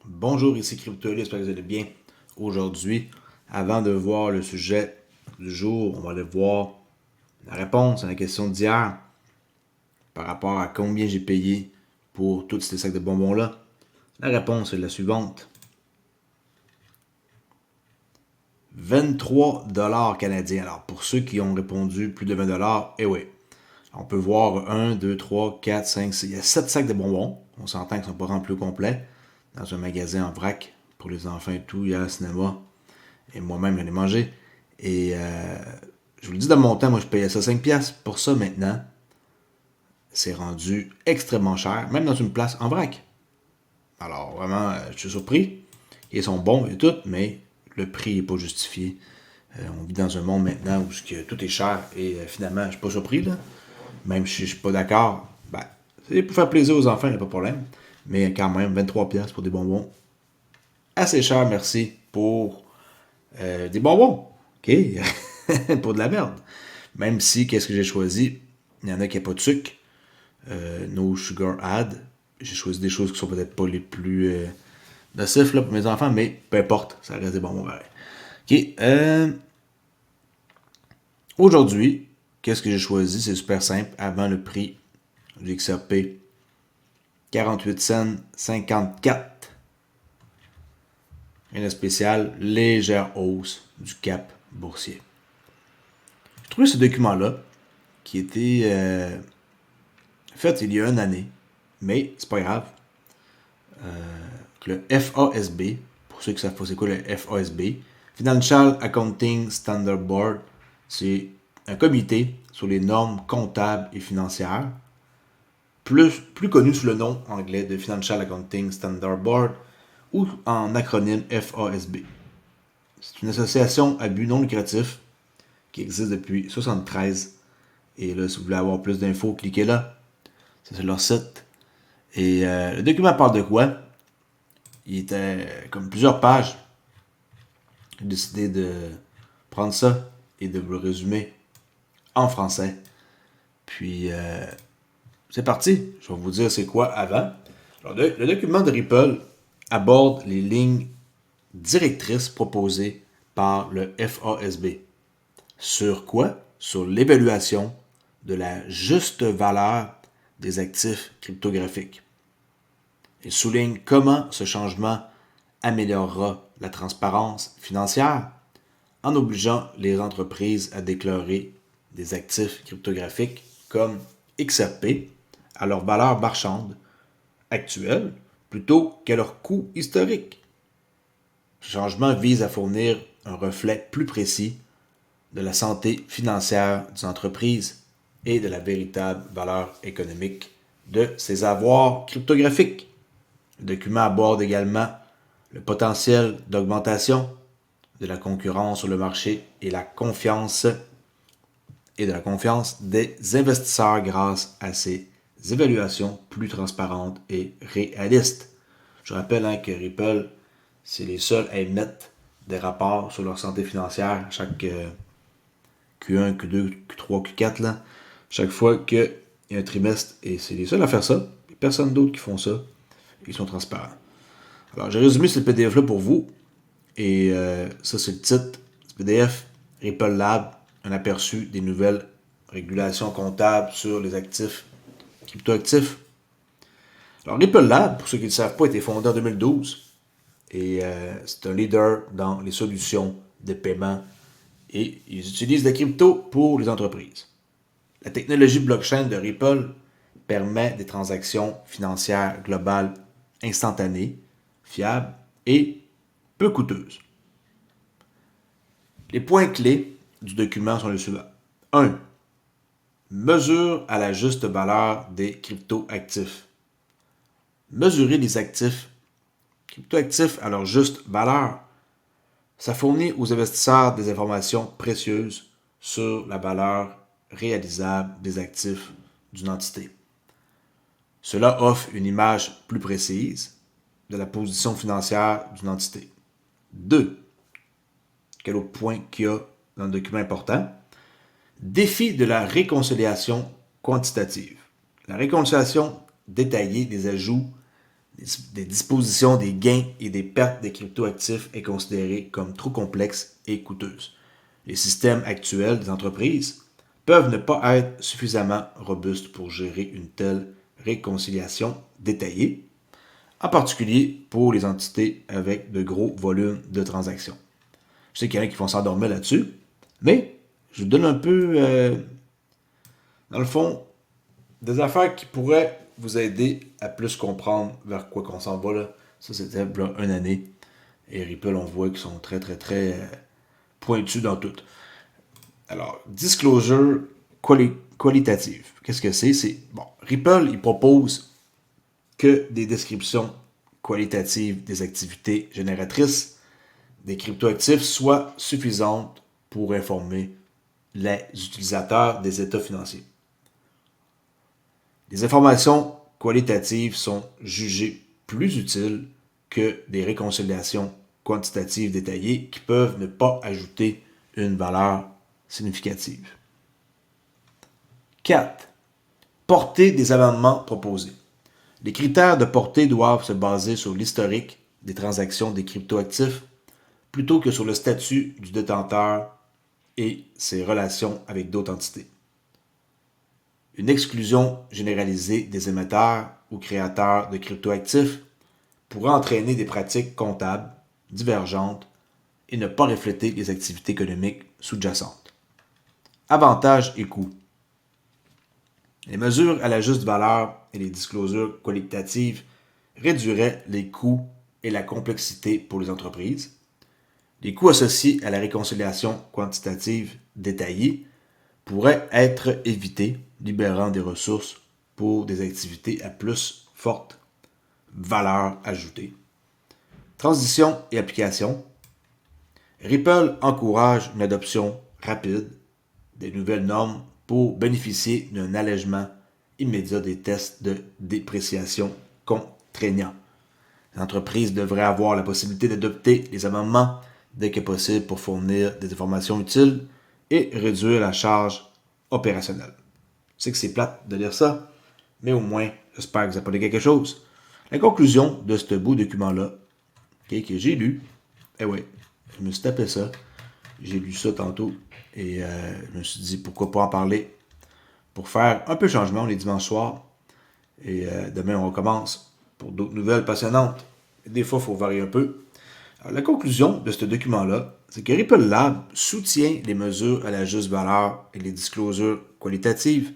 Bonjour, ici CryptoEli, j'espère que vous allez bien. Aujourd'hui, avant de voir le sujet du jour, on va aller voir la réponse à la question d'hier par rapport à combien j'ai payé pour tous ces sacs de bonbons-là. La réponse est la suivante. 23 $ canadiens. Alors, pour ceux qui ont répondu plus de 20 $, eh oui. On peut voir 1, 2, 3, 4, 5, 6. Il y a 7 sacs de bonbons. On s'entend qu'ils ne sont pas remplis au complet. Dans un magasin en vrac pour les enfants et tout. Il y a un cinéma. Et moi-même, j'en ai mangé. Et je vous le dis, dans mon temps, moi, je payais ça 5$. Pour ça, maintenant, c'est rendu extrêmement cher, même dans une place en vrac. Alors, vraiment, je suis surpris. Ils sont bons et tout, mais le prix n'est pas justifié. On vit dans un monde maintenant où tout est cher et finalement, je ne suis pas surpris, là. Même si je ne suis pas d'accord, ben, c'est pour faire plaisir aux enfants, il n'y a pas de problème. Mais quand même, 23$ pour des bonbons. Assez cher, merci, pour des bonbons. OK? Pour de la merde. Même si, qu'est-ce que j'ai choisi? Il y en a qui n'ont pas de sucre. No sugar add. J'ai choisi des choses qui sont peut-être pas les plus nocifs là, pour mes enfants, mais peu importe, ça reste des bonbons pareils. OK. Aujourd'hui, qu'est-ce que j'ai choisi? C'est super simple. Avant le prix du XRP, 48 cents, 54. Rien de spécial, légère hausse du cap boursier. J'ai trouvé ce document-là qui était fait il y a une année, mais c'est pas grave. Le FASB, pour ceux qui savent pas c'est quoi le FASB, Financial Accounting Standard Board, c'est un comité sur les normes comptables et financières, plus connu sous le nom anglais de Financial Accounting Standard Board ou en acronyme FASB. C'est une association à but non lucratif qui existe depuis 1973. Et là, si vous voulez avoir plus d'infos, cliquez là. C'est sur leur site. Et le document parle de quoi? Il était comme plusieurs pages. J'ai décidé de prendre ça et de vous le résumer en français. Puis, c'est parti. Je vais vous dire c'est quoi avant. Alors, le document de Ripple aborde les lignes directrices proposées par le FASB. Sur quoi? Sur l'évaluation de la juste valeur des actifs cryptographiques. Il souligne comment ce changement améliorera la transparence financière en obligeant les entreprises à déclarer des actifs cryptographiques comme XRP à leur valeur marchande actuelle plutôt qu'à leur coût historique. Ce changement vise à fournir un reflet plus précis de la santé financière des entreprises et de la véritable valeur économique de ces avoirs cryptographiques. Le document aborde également le potentiel d'augmentation de la concurrence sur le marché et de la confiance des investisseurs grâce à ces évaluations plus transparentes et réalistes. Je rappelle que Ripple, c'est les seuls à émettre des rapports sur leur santé financière chaque Q1, Q2, Q3, Q4, là, chaque fois qu'il y a un trimestre, et c'est les seuls à faire ça. Il n'y a personne d'autre qui font ça. Ils sont transparents. Alors, j'ai résumé ce PDF-là pour vous. Et ça, c'est le titre du PDF. Ripple Lab, un aperçu des nouvelles régulations comptables sur les actifs cryptoactifs. Alors, Ripple Lab, pour ceux qui ne le savent pas, a été fondé en 2012. Et c'est un leader dans les solutions de paiement. Et ils utilisent la crypto pour les entreprises. La technologie blockchain de Ripple permet des transactions financières globales instantanées, fiables et peu coûteuses. Les points clés du document sont les suivants. 1. Mesure à la juste valeur des cryptoactifs. Mesurer les actifs cryptoactifs à leur juste valeur, ça fournit aux investisseurs des informations précieuses sur la valeur réalisable des actifs d'une entité. Cela offre une image plus précise de la position financière d'une entité. 2. Quel autre point qu'il y a dans le document important? Défi de la réconciliation quantitative. La réconciliation détaillée des ajouts des dispositions des gains et des pertes des cryptoactifs est considérée comme trop complexe et coûteuse. Les systèmes actuels des entreprises peuvent ne pas être suffisamment robustes pour gérer une telle réconciliation détaillée, en particulier pour les entités avec de gros volumes de transactions. Je sais qu'il y en a qui vont s'endormir là-dessus, mais je vous donne un peu, dans le fond, des affaires qui pourraient vous aider à plus comprendre vers quoi qu'on s'en va. Là. Ça, c'était là, une année. Et Ripple, on voit qu'ils sont très, très, très pointus dans tout. Alors, disclosure qualitative. Qu'est-ce que c'est? Bon, Ripple, il propose que des descriptions qualitatives des activités génératrices des cryptoactifs soient suffisantes pour informer les utilisateurs des états financiers. Les informations qualitatives sont jugées plus utiles que des réconciliations quantitatives détaillées qui peuvent ne pas ajouter une valeur significative. 4. Portée des amendements proposés. Les critères de portée doivent se baser sur l'historique des transactions des cryptoactifs plutôt que sur le statut du détenteur et ses relations avec d'autres entités. Une exclusion généralisée des émetteurs ou créateurs de cryptoactifs pourrait entraîner des pratiques comptables divergentes et ne pas refléter les activités économiques sous-jacentes. Avantages et coûts. Les mesures à la juste valeur et les disclosures qualitatives réduiraient les coûts et la complexité pour les entreprises. Les coûts associés à la réconciliation quantitative détaillée pourraient être évités, libérant des ressources pour des activités à plus forte valeur ajoutée. Transition et application. Ripple encourage une adoption rapide des nouvelles normes pour bénéficier d'un allègement immédiat des tests de dépréciation contraignants. Les entreprises devraient avoir la possibilité d'adopter les amendements dès que possible pour fournir des informations utiles et réduire la charge opérationnelle. Je sais que c'est plate de lire ça, mais au moins, j'espère que vous apprenez quelque chose. La conclusion de ce beau document-là, que j'ai lu, je me suis tapé ça, j'ai lu ça tantôt, et je me suis dit pourquoi pas en parler pour faire un peu de changement les dimanches soirs. Et demain, on recommence pour d'autres nouvelles passionnantes. Des fois, il faut varier un peu. Alors, la conclusion de ce document-là, c'est que Ripple Lab soutient les mesures à la juste valeur et les disclosures qualitatives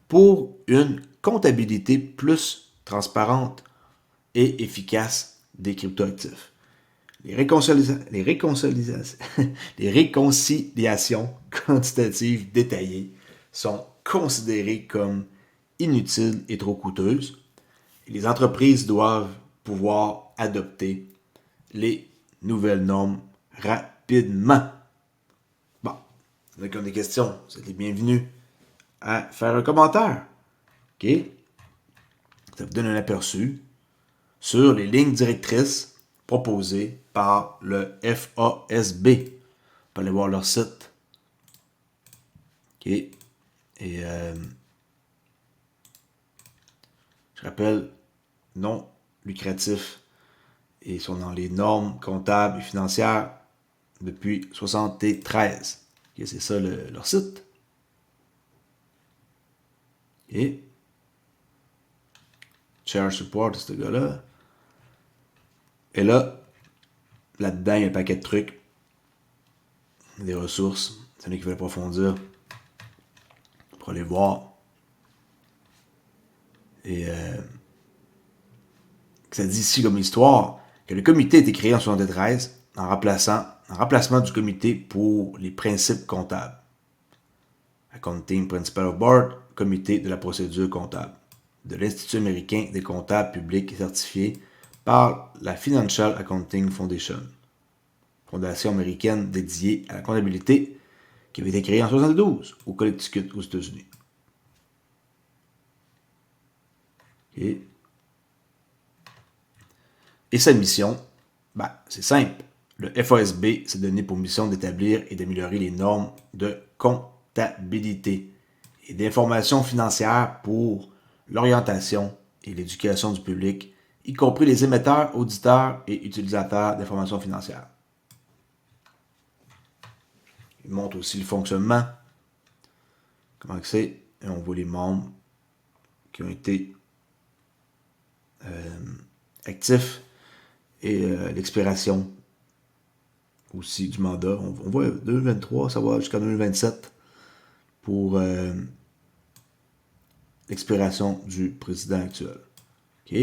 pour une comptabilité plus transparente et efficace des cryptoactifs. Les réconciliations quantitatives détaillées sont considérées comme inutiles et trop coûteuses. Et les entreprises doivent pouvoir adopter les nouvelles normes rapidement. Bon, si vous avez des questions, vous êtes les bienvenus à faire un commentaire. OK? Ça vous donne un aperçu sur les lignes directrices proposées par le FASB. Vous pouvez aller voir leur site. OK? Et je rappelle, non lucratif. Et ils sont dans les normes comptables et financières depuis 1973. Okay, c'est ça leur site. Et Share Support, ce gars-là. Et là-dedans, il y a un paquet de trucs. Des ressources. C'est lui qui veut approfondir. Pour aller voir. Et ça dit ici comme histoire que le comité a été créé en 1973 en remplacement du comité pour les principes comptables. Accounting Principles of Board, comité de la procédure comptable, de l'Institut américain des comptables publics et certifié par la Financial Accounting Foundation, fondation américaine dédiée à la comptabilité qui avait été créée en 1972 au Connecticut aux États-Unis. Et sa mission, c'est simple. Le FASB s'est donné pour mission d'établir et d'améliorer les normes de comptabilité et d'information financière pour l'orientation et l'éducation du public y compris les émetteurs, auditeurs et utilisateurs d'informations financières. Il montre aussi le fonctionnement, comment c'est, et on voit les membres qui ont été actifs et l'expiration aussi du mandat. On voit 2023, ça va jusqu'en 2027 pour l'expiration du président actuel. OK.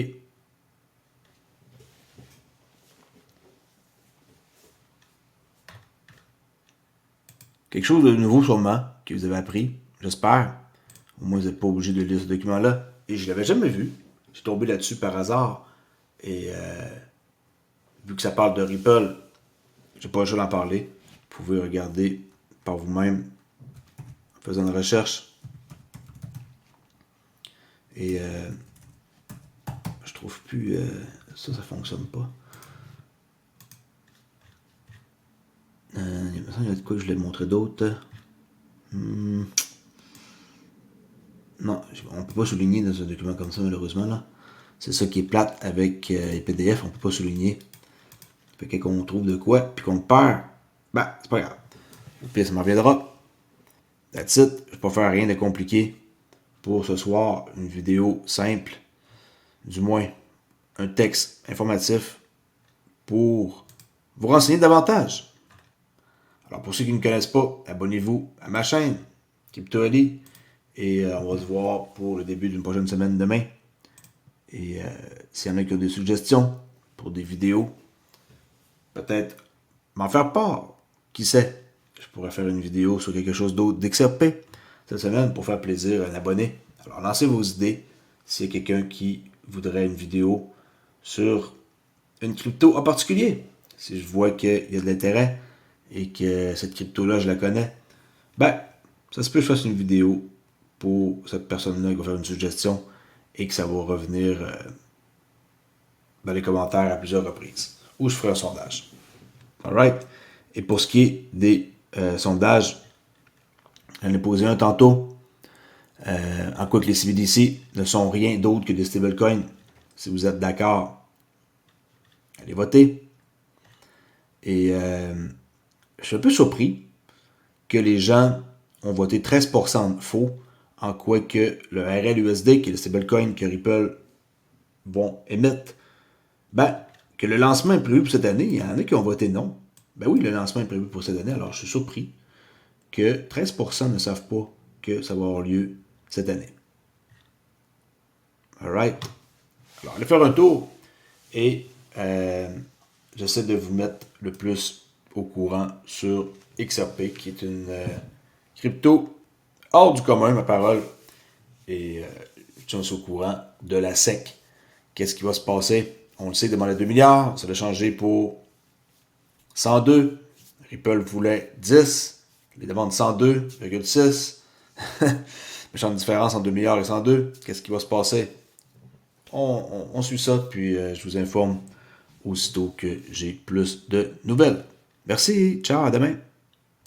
Quelque chose de nouveau sûrement que vous avez appris, j'espère. Au moins, vous n'êtes pas obligé de lire ce document-là. Et je ne l'avais jamais vu. J'ai tombé là-dessus par hasard. Et vu que ça parle de Ripple, j'ai pas le choix d'en parler. Vous pouvez regarder par vous-même en faisant une recherche. Et je trouve plus... ça fonctionne pas. Il me semble qu'il y a de quoi que je l'ai montré d'autres. Non, on peut pas souligner dans un document comme ça, malheureusement. Là. C'est ça qui est plate avec les PDF, on peut pas souligner. Fait que quand on trouve de quoi, puis qu'on le perd, ben, c'est pas grave. Puis ça m'en reviendra. That's it. Je vais pas faire rien de compliqué pour ce soir. Une vidéo simple, du moins un texte informatif pour vous renseigner davantage. Alors pour ceux qui ne me connaissent pas, abonnez-vous à ma chaîne, CryptoAli, et on va se voir pour le début d'une prochaine semaine demain. Et s'il y en a qui ont des suggestions pour des vidéos, peut-être m'en faire part. Qui sait? Je pourrais faire une vidéo sur quelque chose d'autre d'XRP cette semaine pour faire plaisir à un abonné. Alors lancez vos idées s'il y a quelqu'un qui voudrait une vidéo sur une crypto en particulier. Si je vois qu'il y a de l'intérêt et que cette crypto-là, je la connais, ben, ça se peut que je fasse une vidéo pour cette personne-là qui va faire une suggestion et que ça va revenir dans les commentaires à plusieurs reprises. Ou je ferai un sondage. Alright? Et pour ce qui est des sondages, j'en ai posé un tantôt. En quoi que les CBDC ne sont rien d'autre que des stablecoins. Si vous êtes d'accord, allez voter. Et je suis un peu surpris que les gens ont voté 13% faux, en quoi que le RLUSD, qui est le stablecoin que Ripple vont émettre, ben, que le lancement est prévu pour cette année, il y en a qui ont voté non. Ben oui, le lancement est prévu pour cette année, alors je suis surpris que 13% ne savent pas que ça va avoir lieu cette année. Alright? Alors, allez faire un tour et j'essaie de vous mettre le plus au courant sur XRP, qui est une crypto hors du commun, ma parole. Et je tiens aussi au courant de la SEC. Qu'est-ce qui va se passer? On le sait, demandait 2 milliards. Ça a changé pour 102. Ripple voulait 10. Les demande 102,6. Méchante différence entre 2 milliards et 102. Qu'est-ce qui va se passer? On suit ça, puis je vous informe aussitôt que j'ai plus de nouvelles. Merci, ciao, à demain.